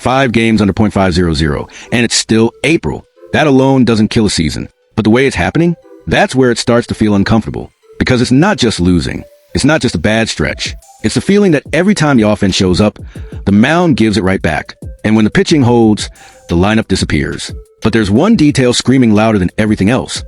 5 games under .500, and it's still April. That alone doesn't kill a season. But the way it's happening, that's where it starts to feel uncomfortable. Because it's not just losing. It's not just a bad stretch. It's the feeling that every time the offense shows up, the mound gives it right back. And when the pitching holds, the lineup disappears. But there's one detail screaming louder than everything else.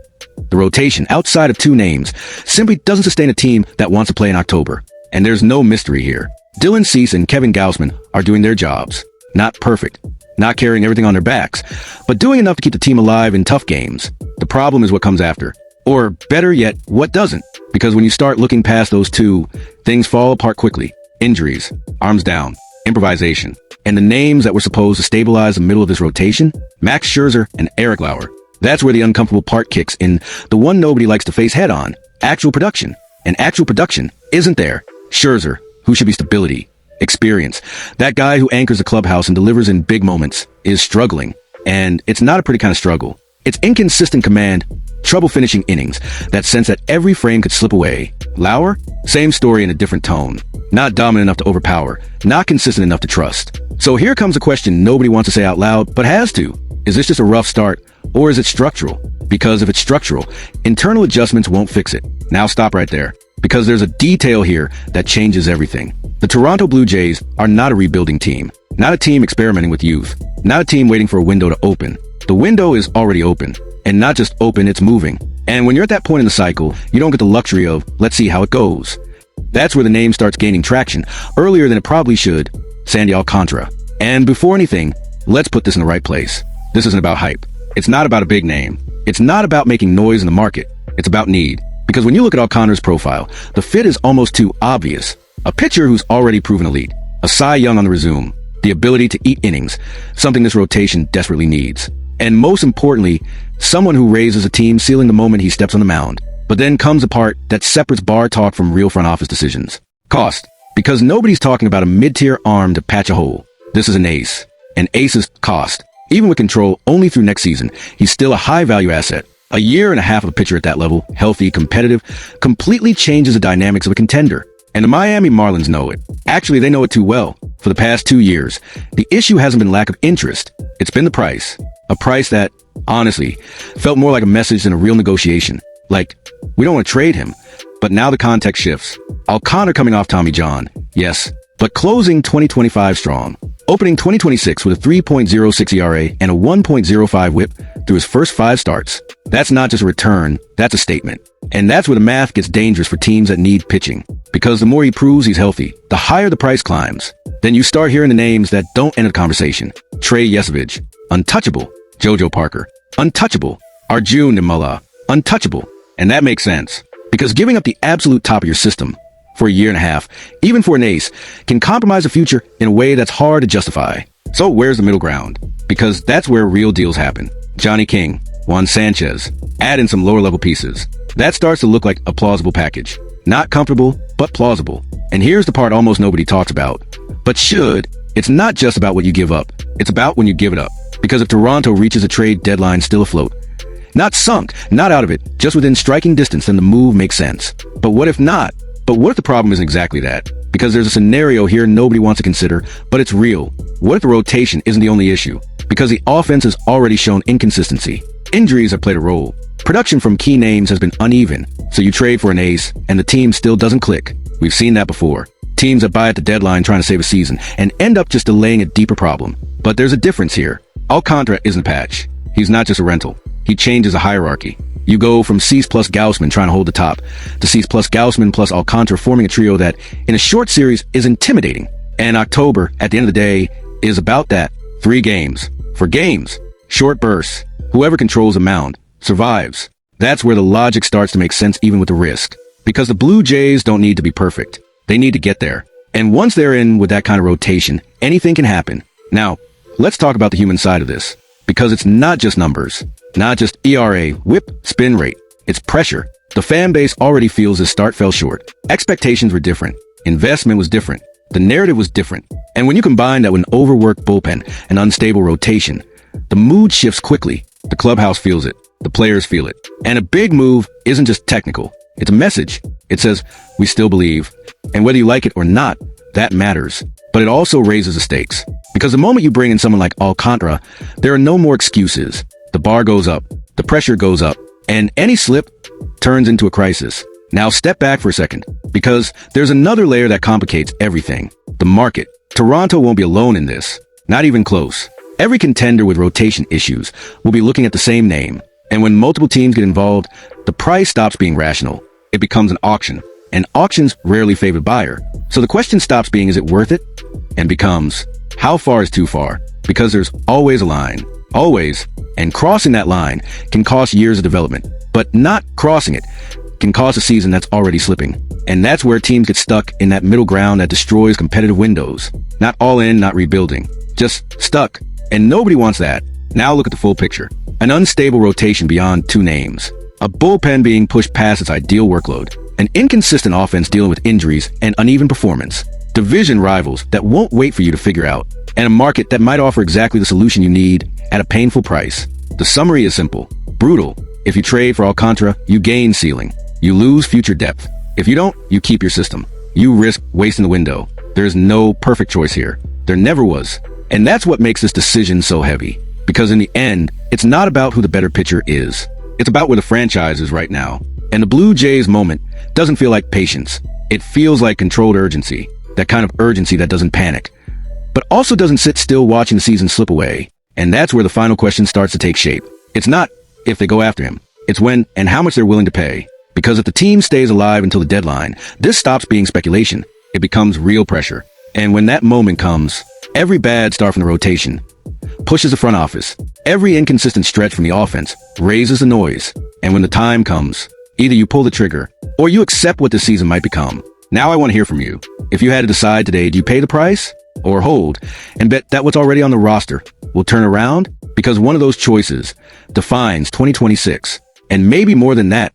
The rotation, outside of 2 names, simply doesn't sustain a team that wants to play in October. And there's no mystery here. Dylan Cease and Kevin Gausman are doing their jobs. Not perfect, not carrying everything on their backs, but doing enough to keep the team alive in tough games. The problem is what comes after. Or better yet, what doesn't. Because when you start looking past those 2, things fall apart quickly. Injuries, arms down, improvisation. And the names that were supposed to stabilize the middle of this rotation, Max Scherzer and Eric Lauer. That's where the uncomfortable part kicks in, the one nobody likes to face head on. Actual production. And actual production isn't there. Scherzer, who should be stability, experience. That guy who anchors the clubhouse and delivers in big moments is struggling. And it's not a pretty kind of struggle. It's inconsistent command, trouble finishing innings, that sense that every frame could slip away. Lauer, same story in a different tone. Not dominant enough to overpower, not consistent enough to trust. So here comes a question nobody wants to say out loud, but has to. Is this just a rough start, or is it structural? Because if it's structural, internal adjustments won't fix it. Now stop right there. Because there's a detail here that changes everything. The Toronto Blue Jays are not a rebuilding team. Not a team experimenting with youth. Not a team waiting for a window to open. The window is already open. And not just open, it's moving. And when you're at that point in the cycle, you don't get the luxury of, let's see how it goes. That's where the name starts gaining traction, earlier than it probably should. Sandy Alcantara. And before anything, let's put this in the right place. This isn't about hype. It's not about a big name. It's not about making noise in the market. It's about need. Because when you look at Alcantara's profile, the fit is almost too obvious. A pitcher who's already proven elite. A Cy Young on the resume. The ability to eat innings. Something this rotation desperately needs. And most importantly, someone who raises a team ceiling the moment he steps on the mound. But then comes the part that separates bar talk from real front office decisions. Cost. Because nobody's talking about a mid-tier arm to patch a hole. This is an ace. An ace's cost. Even with control only through next season, he's still a high-value asset. A year and a half of a pitcher at that level, healthy, competitive, completely changes the dynamics of a contender. And the Miami Marlins know it. Actually, they know it too well. For the past 2 years, the issue hasn't been lack of interest. It's been the price. A price that, honestly, felt more like a message than a real negotiation. Like, we don't want to trade him. But now the context shifts. Alcantara coming off Tommy John, yes, but closing 2025 strong. Opening 2026 with a 3.06 ERA and a 1.05 whip through his first 5 starts. That's not just a return, that's a statement. And that's where the math gets dangerous for teams that need pitching. Because the more he proves he's healthy, the higher the price climbs. Then you start hearing the names that don't end the conversation. Trey Yesovich, untouchable. JoJo Parker, untouchable. Arjun Nimala, untouchable. And that makes sense. Because giving up the absolute top of your system for a year and a half, even for an ace, can compromise the future in a way that's hard to justify. So where's the middle ground? Because that's where real deals happen. Johnny King, Juan Sanchez, add in some lower level pieces. That starts to look like a plausible package. Not comfortable, but plausible. And here's the part almost nobody talks about. But should. It's not just about what you give up. It's about when you give it up. Because if Toronto reaches a trade deadline still afloat, not sunk, not out of it, just within striking distance, then the move makes sense. But what if not? But what if the problem isn't exactly that? Because there's a scenario here nobody wants to consider, but it's real. What if the rotation isn't the only issue? Because the offense has already shown inconsistency. Injuries have played a role. Production from key names has been uneven. So you trade for an ace, and the team still doesn't click. We've seen that before. Teams that buy at the deadline trying to save a season, and end up just delaying a deeper problem. But there's a difference here. Alcantara isn't a patch. He's not just a rental. He changes a hierarchy. You go from Cease plus Gausman trying to hold the top, to Cease plus Gausman plus Alcantara forming a trio that, in a short series, is intimidating. And October, at the end of the day, is about that. 3 games. For games. Short bursts. Whoever controls the mound survives. That's where the logic starts to make sense even with the risk. Because the Blue Jays don't need to be perfect. They need to get there. And once they're in with that kind of rotation, anything can happen. Now, let's talk about the human side of this. Because it's not just numbers. Not just ERA, whip, spin rate. It's pressure. The fan base already feels this start fell short. Expectations were different. Investment was different. The narrative was different. And when you combine that with an overworked bullpen and unstable rotation, the mood shifts quickly. The clubhouse feels it. The players feel it. And a big move isn't just technical. It's a message. It says, we still believe. And whether you like it or not, that matters. But it also raises the stakes. Because the moment you bring in someone like Alcantara, there are no more excuses. The bar goes up, the pressure goes up, and any slip turns into a crisis. Now step back for a second, because there's another layer that complicates everything. The market. Toronto won't be alone in this. Not even close. Every contender with rotation issues will be looking at the same name. And when multiple teams get involved, the price stops being rational. It becomes an auction. And auctions rarely favor the buyer. So the question stops being, is it worth it? And becomes, how far is too far? Because there's always a line. Always. And crossing that line can cost years of development. But not crossing it can cause a season that's already slipping. And that's where teams get stuck in that middle ground that destroys competitive windows. Not all in, not rebuilding. Just stuck. And nobody wants that. Now look at the full picture. An unstable rotation beyond two names. A bullpen being pushed past its ideal workload. An inconsistent offense dealing with injuries and uneven performance. Division rivals that won't wait for you to figure out. And a market that might offer exactly the solution you need at a painful price. The summary is simple. Brutal. If you trade for Alcantara, you gain ceiling. You lose future depth. If you don't, you keep your system. You risk wasting the window. There's no perfect choice here. There never was. And that's what makes this decision so heavy. Because in the end, it's not about who the better pitcher is. It's about where the franchise is right now. And the Blue Jays moment doesn't feel like patience. It feels like controlled urgency. That kind of urgency that doesn't panic, but also doesn't sit still watching the season slip away. And that's where the final question starts to take shape. It's not if they go after him. It's when and how much they're willing to pay. Because if the team stays alive until the deadline, this stops being speculation. It becomes real pressure. And when that moment comes, every bad start from the rotation pushes the front office. Every inconsistent stretch from the offense raises the noise. And when the time comes, either you pull the trigger or you accept what the season might become. Now I want to hear from you. If you had to decide today, do you pay the price or hold and bet that what's already on the roster will turn around? Because one of those choices defines 2026, and maybe more than that,